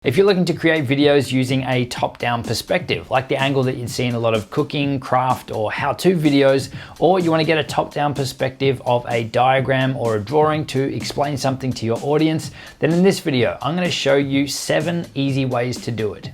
If you're looking to create videos using a top-down perspective, like the angle that you'd see in a lot of cooking, craft, or how-to videos, or you want to get a top-down perspective of a diagram or a drawing to explain something to your audience, then in this video, I'm going to show you 7 easy ways to do it.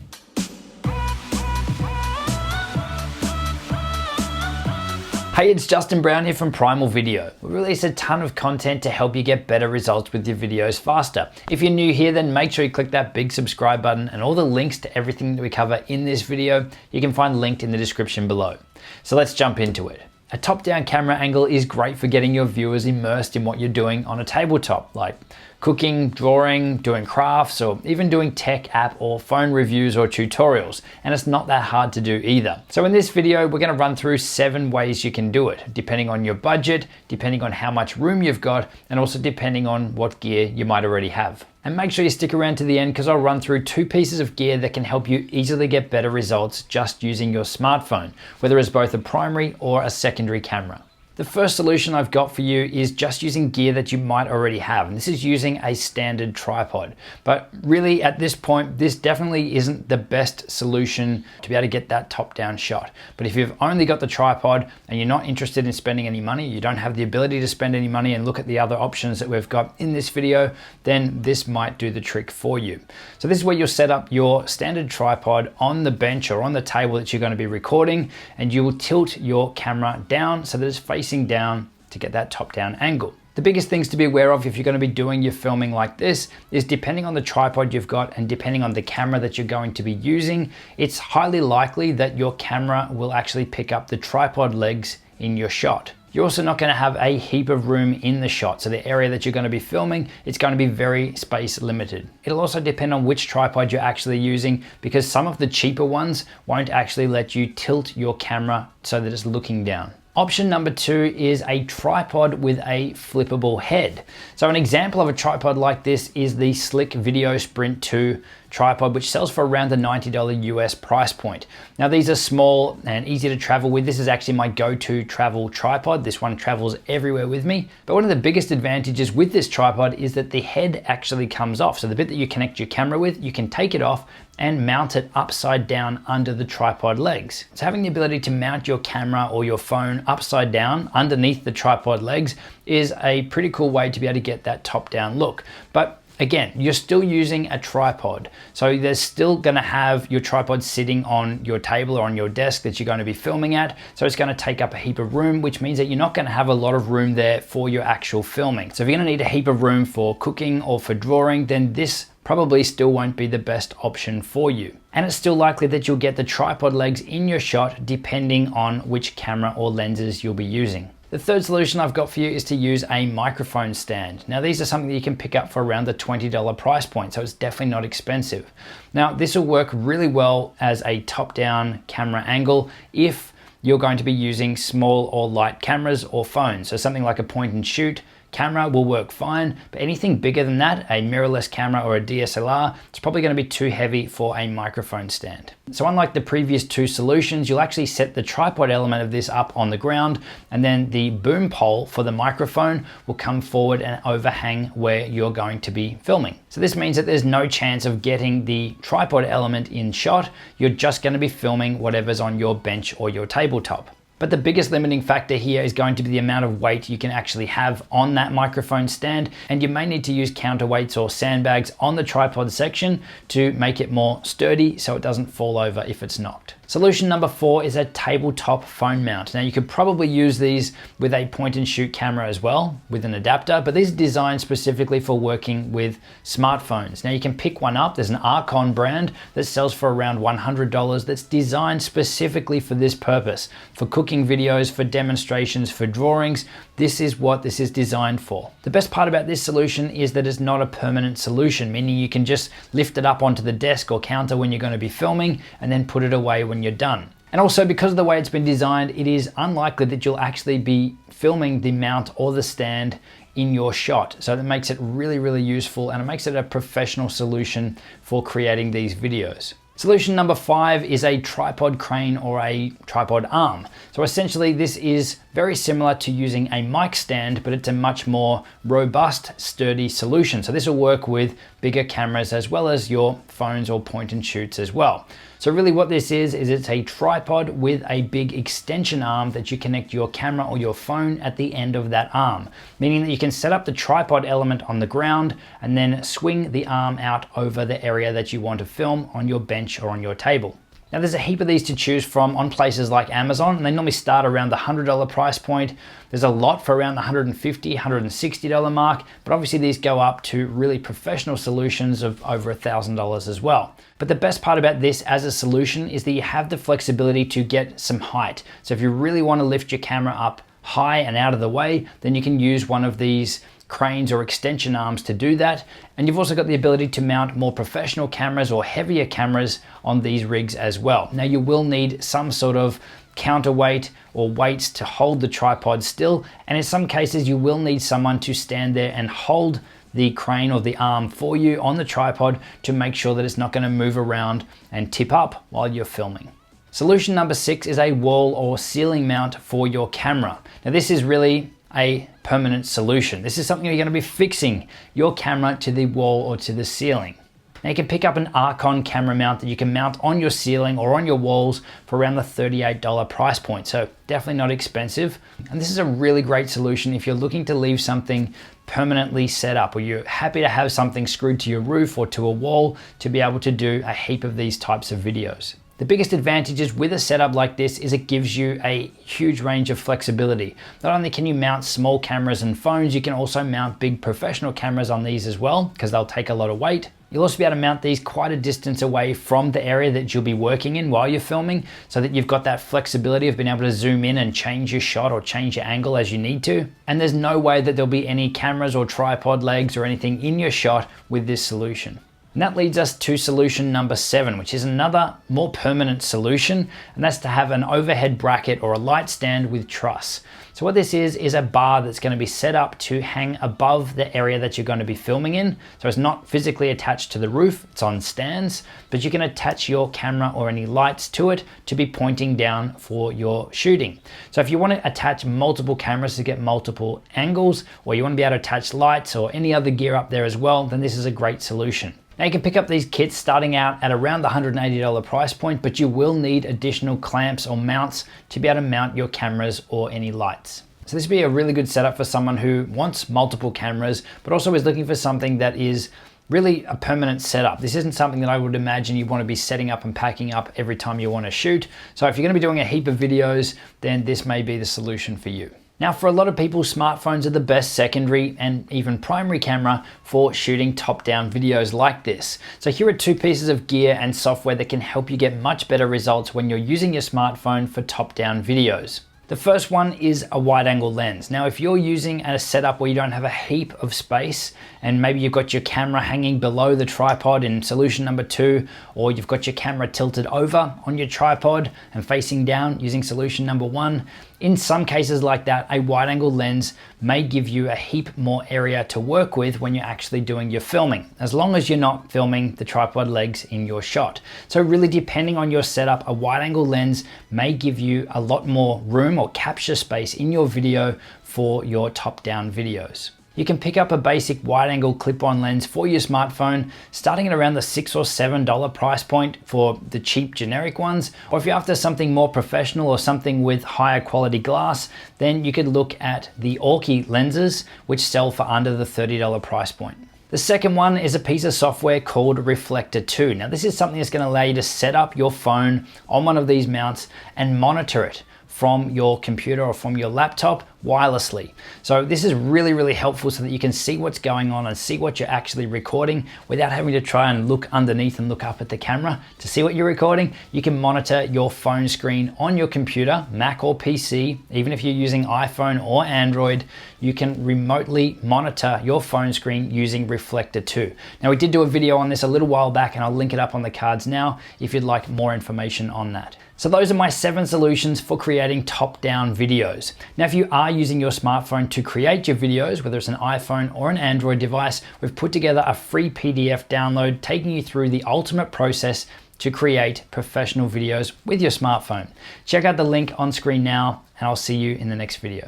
Hey, it's Justin Brown here from Primal Video. We release a ton of content to help you get better results with your videos faster. If you're new here, then make sure you click that big subscribe button, and all the links to everything that we cover in this video, you can find linked in the description below. So let's jump into it. A top-down camera angle is great for getting your viewers immersed in what you're doing on a tabletop, like cooking, drawing, doing crafts, or even doing tech app or phone reviews or tutorials. And it's not that hard to do either. So in this video, we're going to run through 7 ways you can do it, depending on your budget, depending on how much room you've got, and also depending on what gear you might already have. And make sure you stick around to the end because I'll run through 2 pieces of gear that can help you easily get better results just using your smartphone, whether it's both a primary or a secondary camera. The first solution I've got for you is just using gear that you might already have, and this is using a standard tripod. But really at this point, this definitely isn't the best solution to be able to get that top-down shot. But if you've only got the tripod and you're not interested in spending any money, you don't have the ability to spend any money and look at the other options that we've got in this video, then this might do the trick for you. So this is where you'll set up your standard tripod on the bench or on the table that you're going to be recording, and you will tilt your camera down so that it's facing down to get that top-down angle. The biggest things to be aware of if you're going to be doing your filming like this is depending on the tripod you've got and depending on the camera that you're going to be using, it's highly likely that your camera will actually pick up the tripod legs in your shot. You're also not going to have a heap of room in the shot, so the area that you're going to be filming, it's going to be very space limited. It'll also depend on which tripod you're actually using, because some of the cheaper ones won't actually let you tilt your camera so that it's looking down. Option number 2 is a tripod with a flippable head. So an example of a tripod like this is the SLIK Video Sprint 2 tripod, which sells for around the $90 US price point. Now these are small and easy to travel with. This is actually my go-to travel tripod. This one travels everywhere with me. But one of the biggest advantages with this tripod is that the head actually comes off. So the bit that you connect your camera with, you can take it off and mount it upside down under the tripod legs. So having the ability to mount your camera or your phone upside down underneath the tripod legs is a pretty cool way to be able to get that top-down look. But again, you're still using a tripod. So there's still gonna have your tripod sitting on your table or on your desk that you're gonna be filming at. So it's gonna take up a heap of room, which means that you're not gonna have a lot of room there for your actual filming. So if you're gonna need a heap of room for cooking or for drawing, then this probably still won't be the best option for you. And it's still likely that you'll get the tripod legs in your shot depending on which camera or lenses you'll be using. The third solution I've got for you is to use a microphone stand. Now these are something that you can pick up for around the $20 price point, so it's definitely not expensive. Now this will work really well as a top-down camera angle if you're going to be using small or light cameras or phones. So something like a point and shoot camera will work fine, but anything bigger than that, a mirrorless camera or a DSLR, it's probably going to be too heavy for a microphone stand. So unlike the previous 2 solutions, you'll actually set the tripod element of this up on the ground, and then the boom pole for the microphone will come forward and overhang where you're going to be filming. So this means that there's no chance of getting the tripod element in shot. You're just going to be filming whatever's on your bench or your tabletop. But the biggest limiting factor here is going to be the amount of weight you can actually have on that microphone stand, and you may need to use counterweights or sandbags on the tripod section to make it more sturdy so it doesn't fall over if it's knocked. Solution number 4 is a tabletop phone mount. Now you could probably use these with a point and shoot camera as well with an adapter, but these are designed specifically for working with smartphones. Now you can pick one up. There's an Arkon brand that sells for around $100 that's designed specifically for this purpose, for cooking videos, for demonstrations, for drawings. This is what this is designed for. The best part about this solution is that it's not a permanent solution, meaning you can just lift it up onto the desk or counter when you're going to be filming and then put it away when you're done. And also, because of the way it's been designed, it is unlikely that you'll actually be filming the mount or the stand in your shot. So that makes it really, really useful, and it makes it a professional solution for creating these videos. Solution number 5 is a tripod crane or a tripod arm. So essentially this is very similar to using a mic stand, but it's a much more robust, sturdy solution. So this will work with bigger cameras as well as your phones or point and shoots as well. So really what this is it's a tripod with a big extension arm that you connect your camera or your phone at the end of that arm, meaning that you can set up the tripod element on the ground and then swing the arm out over the area that you want to film on your bench or on your table. Now there's a heap of these to choose from on places like Amazon, and they normally start around the $100 price point. There's a lot for around the $150, $160 mark, but obviously these go up to really professional solutions of over $1,000 as well. But the best part about this as a solution is that you have the flexibility to get some height. So if you really want to lift your camera up high and out of the way, then you can use one of these cranes or extension arms to do that. And you've also got the ability to mount more professional cameras or heavier cameras on these rigs as well. Now you will need some sort of counterweight or weights to hold the tripod still, and in some cases you will need someone to stand there and hold the crane or the arm for you on the tripod to make sure that it's not going to move around and tip up while you're filming. Solution number 6 is a wall or ceiling mount for your camera. Now this is really a permanent solution. This is something you're going to be fixing your camera to the wall or to the ceiling. Now you can pick up an Arkon camera mount that you can mount on your ceiling or on your walls for around the $38 price point. So definitely not expensive. And this is a really great solution if you're looking to leave something permanently set up, or you're happy to have something screwed to your roof or to a wall to be able to do a heap of these types of videos. The biggest advantages with a setup like this is it gives you a huge range of flexibility. Not only can you mount small cameras and phones, you can also mount big professional cameras on these as well, because they'll take a lot of weight. You'll also be able to mount these quite a distance away from the area that you'll be working in while you're filming, so that you've got that flexibility of being able to zoom in and change your shot or change your angle as you need to. And there's no way that there'll be any cameras or tripod legs or anything in your shot with this solution. And that leads us to solution number 7, which is another more permanent solution, and that's to have an overhead bracket or a light stand with truss. So what this is a bar that's going to be set up to hang above the area that you're going to be filming in. So it's not physically attached to the roof, it's on stands, but you can attach your camera or any lights to it to be pointing down for your shooting. So if you want to attach multiple cameras to get multiple angles, or you want to be able to attach lights or any other gear up there as well, then this is a great solution. Now you can pick up these kits starting out at around the $180 price point, but you will need additional clamps or mounts to be able to mount your cameras or any lights. So this would be a really good setup for someone who wants multiple cameras, but also is looking for something that is really a permanent setup. This isn't something that I would imagine you want to be setting up and packing up every time you want to shoot. So if you're going to be doing a heap of videos, then this may be the solution for you. Now, for a lot of people, smartphones are the best secondary and even primary camera for shooting top-down videos like this. So here are 2 pieces of gear and software that can help you get much better results when you're using your smartphone for top-down videos. The first one is a wide-angle lens. Now, if you're using a setup where you don't have a heap of space, and maybe you've got your camera hanging below the tripod in solution number 2, or you've got your camera tilted over on your tripod and facing down using solution number 1, in some cases like that, a wide-angle lens may give you a heap more area to work with when you're actually doing your filming, as long as you're not filming the tripod legs in your shot. So really, depending on your setup, a wide-angle lens may give you a lot more room or capture space in your video for your top-down videos. You can pick up a basic wide-angle clip-on lens for your smartphone, starting at around the $6 or $7 price point for the cheap generic ones. Or if you're after something more professional or something with higher quality glass, then you could look at the Arkon lenses, which sell for under the $30 price point. The second one is a piece of software called REFLECTOR 2. Now this is something that's going to allow you to set up your phone on one of these mounts and monitor it from your computer or from your laptop wirelessly. So this is really, really helpful so that you can see what's going on and see what you're actually recording without having to try and look underneath and look up at the camera to see what you're recording. You can monitor your phone screen on your computer, Mac or PC. Even if you're using iPhone or Android, you can remotely monitor your phone screen using REFLECTOR 2. Now we did do a video on this a little while back, and I'll link it up on the cards now if you'd like more information on that. So those are my 7 solutions for creating top-down videos. Now, if you are using your smartphone to create your videos, whether it's an iPhone or an Android device, we've put together a free PDF download taking you through the ultimate process to create professional videos with your smartphone. Check out the link on screen now, and I'll see you in the next video.